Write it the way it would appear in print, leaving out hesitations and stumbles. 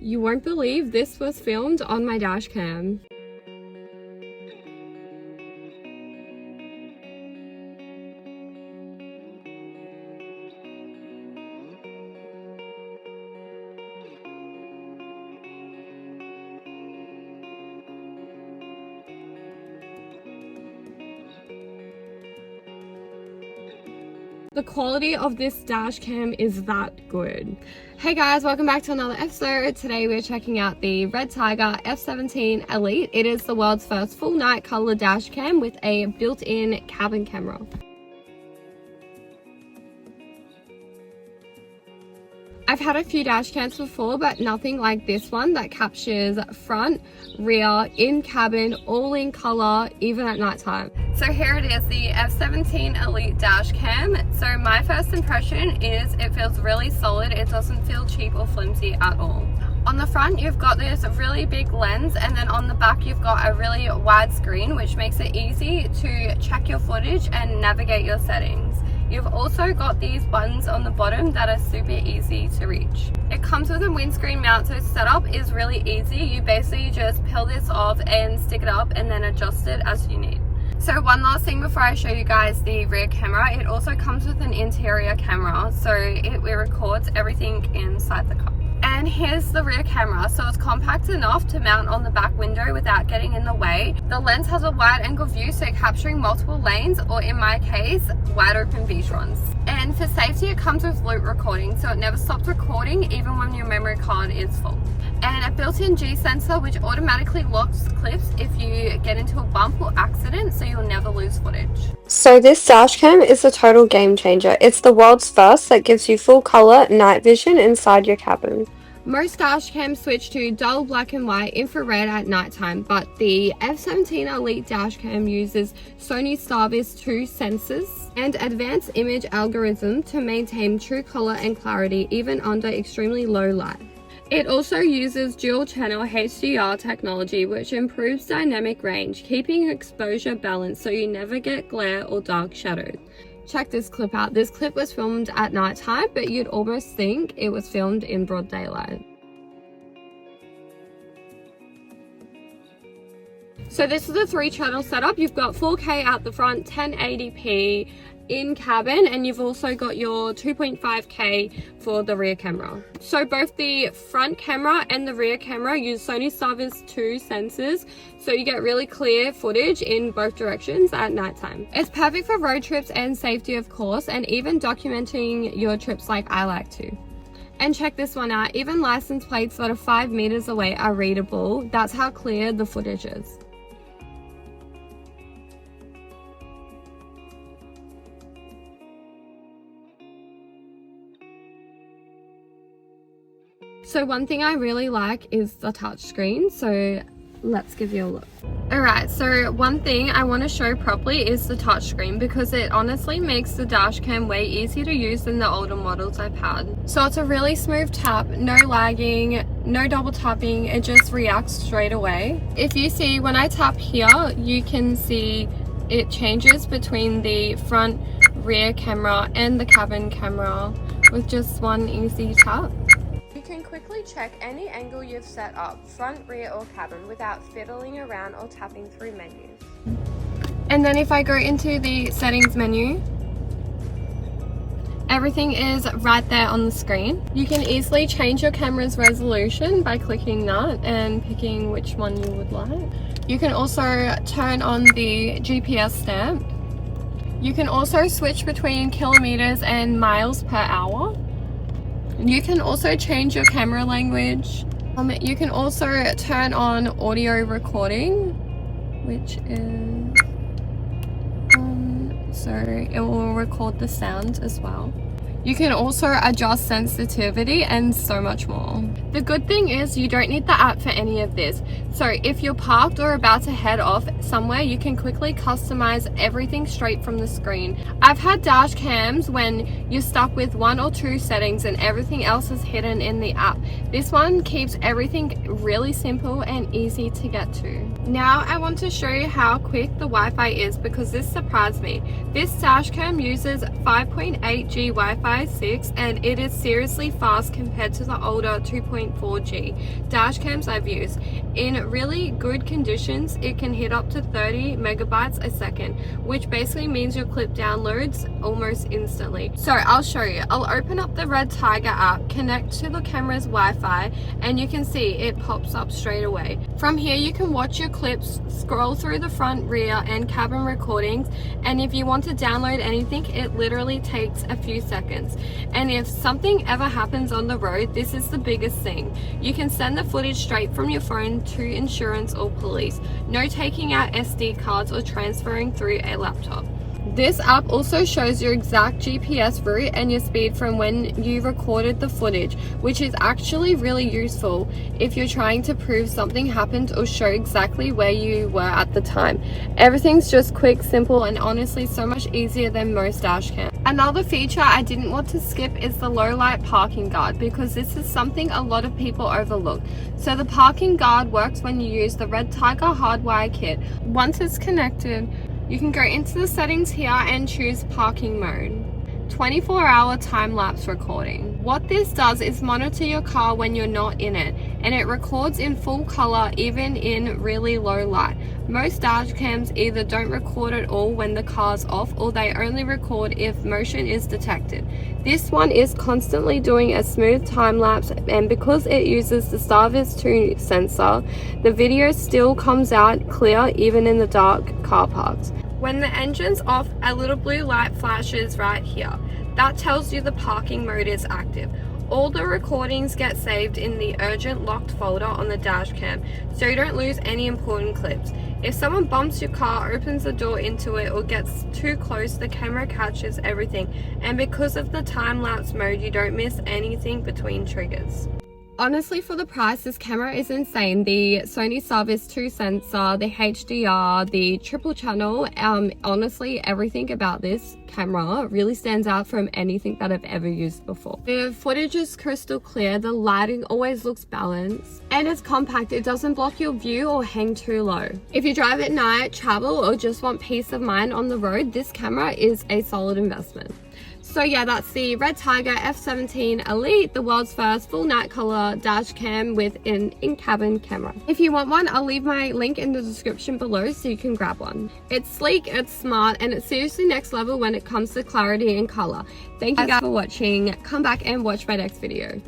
You won't believe this was filmed on my dash cam. The quality of this dash cam is that good. Hey guys, welcome back to another episode. Today we're checking out the Redtiger F17 Elite. It is the world's first full night color dash cam with a built-in cabin camera. I've had a few dash cams before, but nothing like this one that captures front, rear, in cabin, all in color, even at nighttime. So here it is, the F17 Elite dash cam. So my first impression is it feels really solid. It doesn't feel cheap or flimsy at all. On the front, you've got this really big lens, and then on the back, you've got a really wide screen, which makes it easy to check your footage and navigate your settings. You've also got these buttons on the bottom that are super easy to reach. It comes with a windscreen mount, so setup is really easy. You basically just peel this off and stick it up and then adjust it as you need. So one last thing before I show you guys the rear camera, it also comes with an interior camera, so it records everything inside the car. And here's the rear camera. So it's compact enough to mount on the back window without getting in the way. The lens has a wide angle view, so capturing multiple lanes, or in my case, wide open V-trons. And for safety, it comes with loop recording, so it never stops recording even when your memory card is full. And a built-in G sensor which automatically locks clips if you get into a bump or accident, so you'll never lose footage. So this dash cam is a total game changer. It's the world's first that gives you full color night vision inside your cabin. Most dash cams switch to dull black and white infrared at nighttime, but the F17 Elite dash cam uses Sony Starvis 2 sensors and advanced image algorithm to maintain true color and clarity even under extremely low light. It also uses dual channel HDR technology, which improves dynamic range, keeping exposure balanced so you never get glare or dark shadows. Check this clip out. This clip was filmed at nighttime, but you'd almost think it was filmed in broad daylight. So this is a 3-channel setup. You've got 4K out the front, 1080p in cabin, and you've also got your 2.5K for the rear camera. So both the front camera and the rear camera use Sony Starvis 2 sensors, so you get really clear footage in both directions at nighttime. It's perfect for road trips and safety, of course, and even documenting your trips like I like to. And check this one out, even license plates that are 5 meters away are readable. That's how clear the footage is. So one thing I really like is the touch screen, so let's give you a look. Alright, so one thing I want to show properly is the touch screen, because it honestly makes the dash cam way easier to use than the older models I've had. So it's a really smooth tap, no lagging, no double tapping, it just reacts straight away. If you see, when I tap here, you can see it changes between the front, rear camera and the cabin camera with just one easy tap. You can quickly check any angle you've set up, front, rear or cabin, without fiddling around or tapping through menus. And then if I go into the settings menu, everything is right there on the screen. You can easily change your camera's resolution by clicking that and picking which one you would like. You can also turn on the GPS stamp. You can also switch between kilometers and miles per hour. You can also change your camera language. You can also turn on audio recording, which is, so it will record the sound as well. You can also adjust sensitivity and so much more. The good thing is you don't need the app for any of this. So if you're parked or about to head off somewhere, you can quickly customize everything straight from the screen. I've had dash cams when you're stuck with 1 or 2 settings and everything else is hidden in the app. This one keeps everything really simple and easy to get to. Now I want to show you how quick the Wi-Fi is, because this surprised me. This dash cam uses 5.8G Wi-Fi 6 and it is seriously fast compared to the older 2.4G dash cams I've used. In really good conditions, it can hit up to 30 megabytes a second, which basically means your clip downloads almost instantly. So I'll show you. I'll open up the Redtiger app, connect to the camera's Wi-Fi, and you can see it pops up straight away. From here you can watch your clips, scroll through the front, rear, and cabin recordings, and if you want to download anything, it literally takes a few seconds. And if something ever happens on the road, this is the biggest thing. You can send the footage straight from your phone to insurance or police. No taking out SD cards or transferring through a laptop. This app also shows your exact GPS route and your speed from when you recorded the footage, which is actually really useful if you're trying to prove something happened or show exactly where you were at the time. Everything's just quick, simple, and honestly so much easier than most dash cams. Another feature I didn't want to skip is the low light parking guard, because this is something a lot of people overlook. So the parking guard works when you use the Redtiger hardwire kit. Once it's connected, you can go into the settings here and choose parking mode. 24-hour time-lapse recording. What this does is monitor your car when you're not in it, and it records in full color even in really low light. Most dash cams either don't record at all when the car's off, or they only record if motion is detected. This one is constantly doing a smooth time-lapse, and because it uses the Starvis 2 sensor, the video still comes out clear even in the dark car parks. When the engine's off, a little blue light flashes right here. That tells you the parking mode is active. All the recordings get saved in the urgent locked folder on the dash cam, so you don't lose any important clips. If someone bumps your car, opens the door into it, or gets too close, the camera catches everything, and because of the time-lapse mode, you don't miss anything between triggers. Honestly, for the price, this camera is insane. The Sony Starvis 2 sensor, the HDR, the triple channel, honestly, everything about this camera really stands out from anything that I've ever used before. The footage is crystal clear, the lighting always looks balanced, and it's compact. It doesn't block your view or hang too low. If you drive at night, travel, or just want peace of mind on the road, this camera is a solid investment. So yeah, that's the Redtiger F17 Elite, the world's first full night color dash cam with an in-cabin camera. If you want one, I'll leave my link in the description below so you can grab one. It's sleek, it's smart, and it's seriously next level when it comes to clarity and color. Thank you guys for watching. Come back and watch my next video.